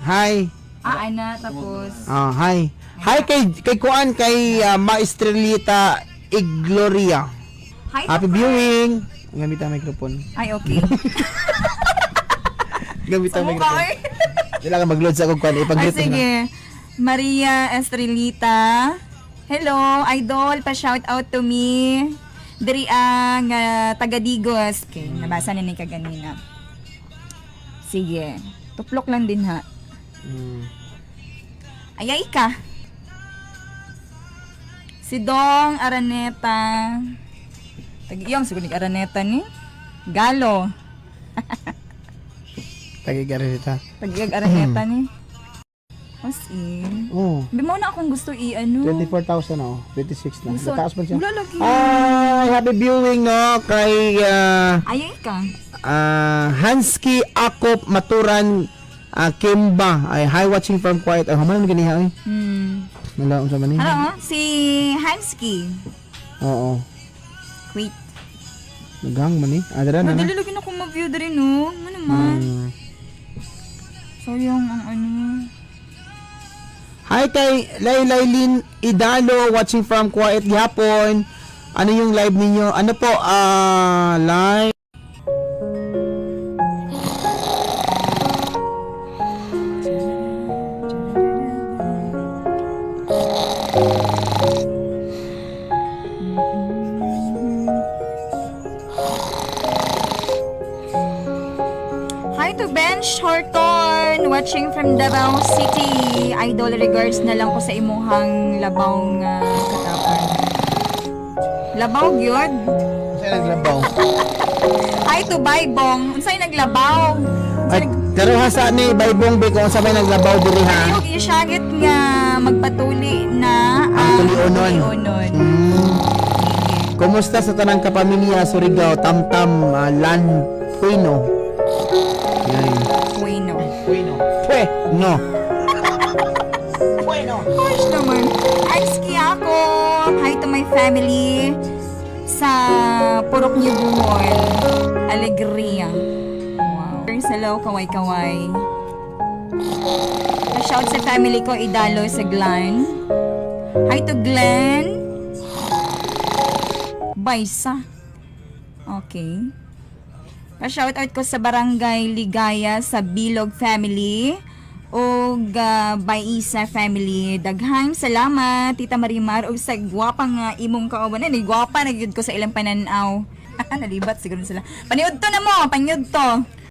Hi. Ana, tapos... Hi. Hi kay Kuan, kay Maestrelita Igloria. Hi, Happy viewing. Gamit ang microphone. Ay, okay. Gamit ang Sumukha, microphone. eh. Kailangan mag-load sa akong Kuan. Ay, Ipag-greet na. sige. Maria Estrelita. Hello, idol. Pa-shout out to me. Diri ang taga-Digos. Okay, nabasa na ni kaganina. Sige. Tuplok lang din ha. Ayay ka. Si Dong Araneta. Tag-iyong siguro ni Araneta ni. Galo. Tagigarita. Tag-iyag Araneta ni. As in. Oh. Di mo na akong gusto i-ano. 24,000 oh. 26 na. Gusto- Mataas pa siya. Wala lagi. Happy viewing no kay Ayay ka. Hansky Akop Maturan Kimba. Ay hi watching from quiet. Ay human ganiha ay. Wala unsa man ni. Ano? Si Hansky. Oo. Wait. Nagang man ni. Adra na na. Madali lagi na akong mag-view din, no? Ano naman? Sayang ang ano. Hi kay Laylaylin Idalo watching from quiet gihapon. Ano yung live ninyo? Ano po live Hi to Ben Shorton watching from Davao City. Idol regards na lang ko sa imuhang labaw nga katapon. Labaw gyud. sa naglabaw? Hi to Baybong. Unsay naglabaw? Ay, pero hasa ni Baybong Be kung sabay naglabaw diri ha. Ayok isyagit nga magpatuli na Ang tulionon. tulionon. Kumusta sa tanang kapamilya Surigao, Tamtam, Lan Puino? Yan. Bueno. Puino. No. Puino. Gosh naman. Aski ako. Hi to my family sa Purok New Buhol. Alegria. Wow. Hello, kaway-kaway. Pa-shout sa family ko, Idalo sa Glenn. Hi to Glenn. Baisa. Okay. Pa-shoutout ko sa Barangay Ligaya sa Bilog family o Baisa family. Daghang salamat Tita Marimar o sa gwapang imong kauban. Ni gwapa na gyud ko sa ilang pananaw. Nalibat siguro sila. Paniud to na mo, paniud to.